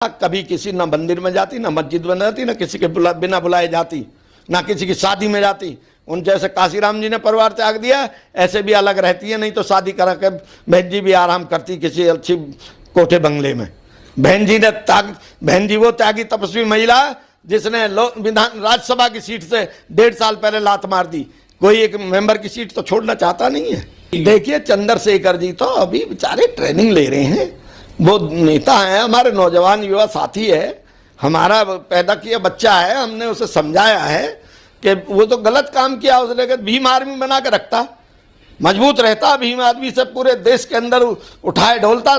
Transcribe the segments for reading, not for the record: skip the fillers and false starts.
कभी किसी ना मंदिर में जाती, ना मस्जिद में जाती, ना किसी के बिना बुलाए जाती, ना किसी की शादी में जाती। उन जैसे काशीराम जी ने परिवार त्याग दिया, ऐसे भी अलग रहती है, नहीं तो शादी करा के बहन जी भी आराम करती किसी अच्छी कोठे बंगले में। बहन जी वो त्यागी तपस्वी महिला जिसने विधान राज्यसभा की सीट से 1.5 साल पहले लात मार दी। कोई एक मेंबर की सीट तो छोड़ना चाहता नहीं है। देखिए चंद्रशेखर जी तो अभी बेचारे ट्रेनिंग ले रहे हैं, वो नेता है, हमारे नौजवान युवा साथी है, हमारा पैदा किया बच्चा है। हमने उसे समझाया है कि वो तो गलत काम किया उसने, लेकिन भीम आर्मी बना के रखता, मजबूत रहता, भीम आर्मी से पूरे देश के अंदर उठाए ढोलता,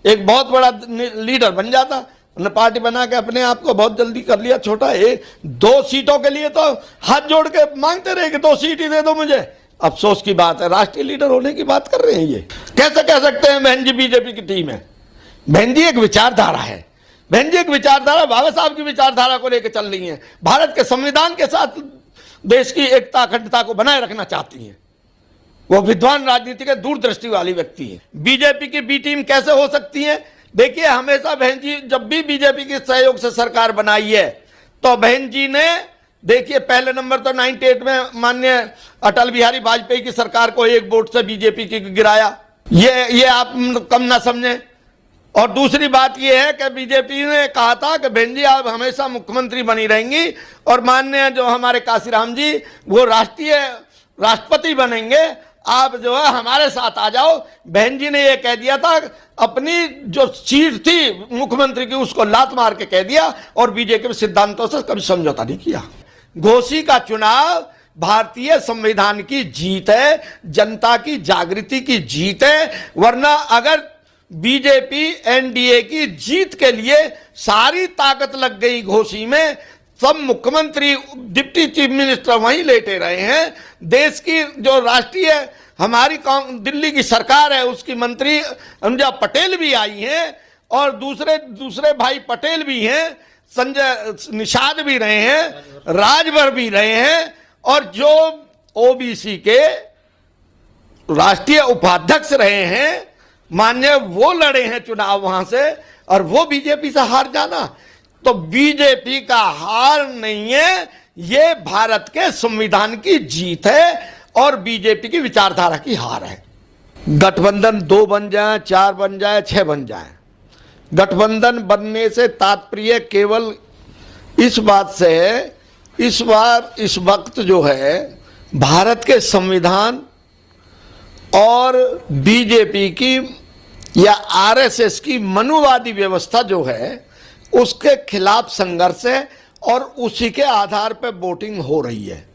एक बहुत बड़ा लीडर बन जाता। उन्होंने पार्टी बना के अपने आप को बहुत जल्दी कर लिया छोटा। 2 सीटों के लिए तो हाथ जोड़ के मांगते रहे कि 2 सीट ही दे दो मुझे। अफसोस की बात है, राष्ट्रीय लीडर होने की बात कर रहे हैं। ये कैसे कह सकते हैं बहन जी बीजेपी की टीम है? बहन जी एक विचारधारा है, बहन जी एक विचारधारा बाबा साहब की विचारधारा को लेकर चल रही है। भारत के संविधान के साथ देश की एकता अखंडता को बनाए रखना चाहती हैं। वो विद्वान राजनीति के दूरदृष्टि वाली व्यक्ति है। बीजेपी की बी टीम कैसे हो सकती है? देखिए हमेशा बहन जी जब भी बीजेपी के सहयोग से सरकार बनाई है तो बहन जी ने देखिए पहले नंबर तो 98 में माननीय अटल बिहारी वाजपेयी की सरकार को 1 वोट से बीजेपी की गिराया। ये आप कम ना समझें। और दूसरी बात यह है कि बीजेपी ने कहा था कि बहन जी आप हमेशा मुख्यमंत्री बनी रहेंगी और माननीय जो हमारे काशीराम जी वो राष्ट्रपति बनेंगे, आप जो है हमारे साथ आ जाओ। बहन जी ने यह कह दिया था, अपनी जो सीट थी मुख्यमंत्री की उसको लात मार के कह दिया और बीजेपी के सिद्धांतों से कभी समझौता नहीं किया। घोसी का चुनाव भारतीय संविधान की जीत है, जनता की जागृति की जीत है। वरना अगर बीजेपी एनडीए की जीत के लिए सारी ताकत लग गई घोसी में, सब मुख्यमंत्री डिप्टी चीफ मिनिस्टर वहीं लेटे रहे हैं। देश की जो राष्ट्रीय हमारी दिल्ली की सरकार है उसकी मंत्री अनुजा पटेल भी आई हैं और दूसरे भाई पटेल भी हैं, संजय निषाद भी रहे हैं, राजभर भी रहे हैं और जो ओबीसी के राष्ट्रीय उपाध्यक्ष रहे हैं मान्य वो लड़े हैं चुनाव वहां से और वो बीजेपी से हार जाना। तो बीजेपी का हार नहीं है, ये भारत के संविधान की जीत है और बीजेपी की विचारधारा की हार है। गठबंधन 2 बन जाए, 4 बन जाए, 6 बन जाए, गठबंधन बनने से तात्पर्य केवल इस बात से है, इस वक्त जो है भारत के संविधान और बीजेपी की या आरएसएस की मनुवादी व्यवस्था जो है उसके खिलाफ संघर्ष है और उसी के आधार पर वोटिंग हो रही है।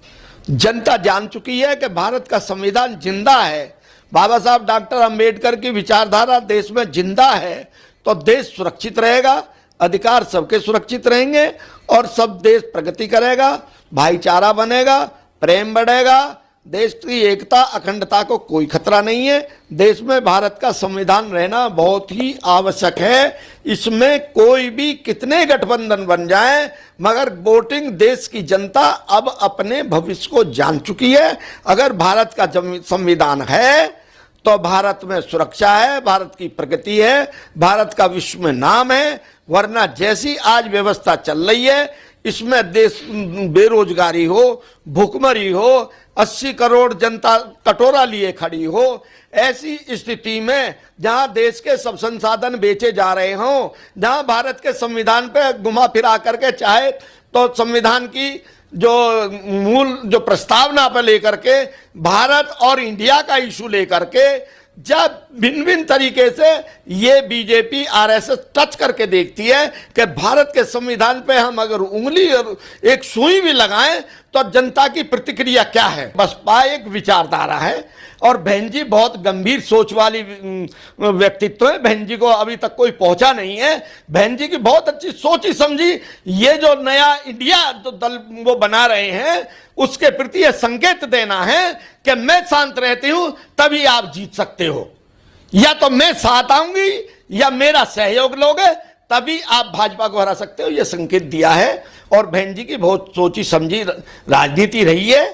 जनता जान चुकी है कि भारत का संविधान जिंदा है, बाबा साहब डॉक्टर अंबेडकर की विचारधारा देश में जिंदा है तो देश सुरक्षित रहेगा, अधिकार सबके सुरक्षित रहेंगे और सब देश प्रगति करेगा, भाईचारा बनेगा, प्रेम बढ़ेगा, देश की एकता अखंडता को कोई खतरा नहीं है। देश में भारत का संविधान रहना बहुत ही आवश्यक है। इसमें कोई भी कितने गठबंधन बन जाए मगर वोटिंग देश की जनता अब अपने भविष्य को जान चुकी है। अगर भारत का संविधान है तो भारत में सुरक्षा है, भारत की प्रगति है, भारत का विश्व में नाम है। वरना जैसी आज व्यवस्था चल रही है इसमें देश बेरोजगारी हो, भूखमरी हो, 80 करोड़ जनता कटोरा लिए खड़ी हो, ऐसी स्थिति में जहां देश के सब संसाधन बेचे जा रहे हों, जहां भारत के संविधान पे घुमा फिरा करके चाहे तो संविधान की जो मूल जो प्रस्तावना पर लेकर के भारत और इंडिया का इशू लेकर के जब भिन्न भिन्न तरीके से ये बीजेपी आरएसएस टच करके देखती है कि भारत के संविधान पे हम अगर उंगली और एक सुई भी लगाएं तो जनता की प्रतिक्रिया क्या है। बसपा एक विचारधारा है और बहन जी बहुत गंभीर सोच वाली व्यक्तित्व है। बहन जी को अभी तक कोई पहुंचा नहीं है। बहन जी की बहुत अच्छी सोची समझी ये जो नया इंडिया जो दल वो बना रहे हैं उसके प्रति यह संकेत देना है कि मैं शांत रहती हूं तभी आप जीत सकते हो, या तो मैं साथ आऊंगी या मेरा सहयोग लोगे तभी आप भाजपा को हरा सकते हो, यह संकेत दिया है। और बहन जी की बहुत सोची समझी राजनीति रही है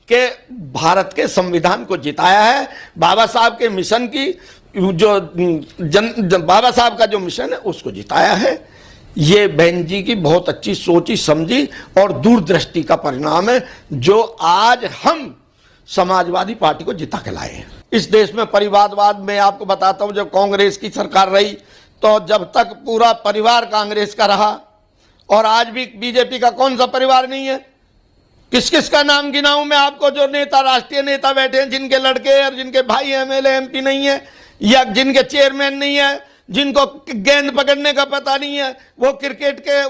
कि भारत के संविधान को जिताया है। बाबा साहब के मिशन की जो बाबा साहब का जो मिशन है उसको जिताया है। ये बहन जी की बहुत अच्छी सोची समझी और दूरदृष्टि का परिणाम है, जो आज हम समाजवादी पार्टी को जिता के लाए हैं। इस देश में परिवारवाद, मैं आपको बताता हूं, जब कांग्रेस की सरकार रही तो जब तक पूरा परिवार कांग्रेस का रहा, और आज भी बीजेपी का कौन सा परिवार नहीं है? किस किस का नाम गिनाऊं मैं आपको, जो नेता, राष्ट्रीय नेता बैठे हैं, जिनके लड़के और जिनके भाई एमएलए एमपी नहीं है, या जिनके चेयरमैन नहीं है, जिनको गेंद पकड़ने का पता नहीं है, वो क्रिकेट के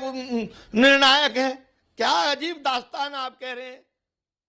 निर्णायक हैं। क्या अजीब दास्तान आप कह रहे हैं।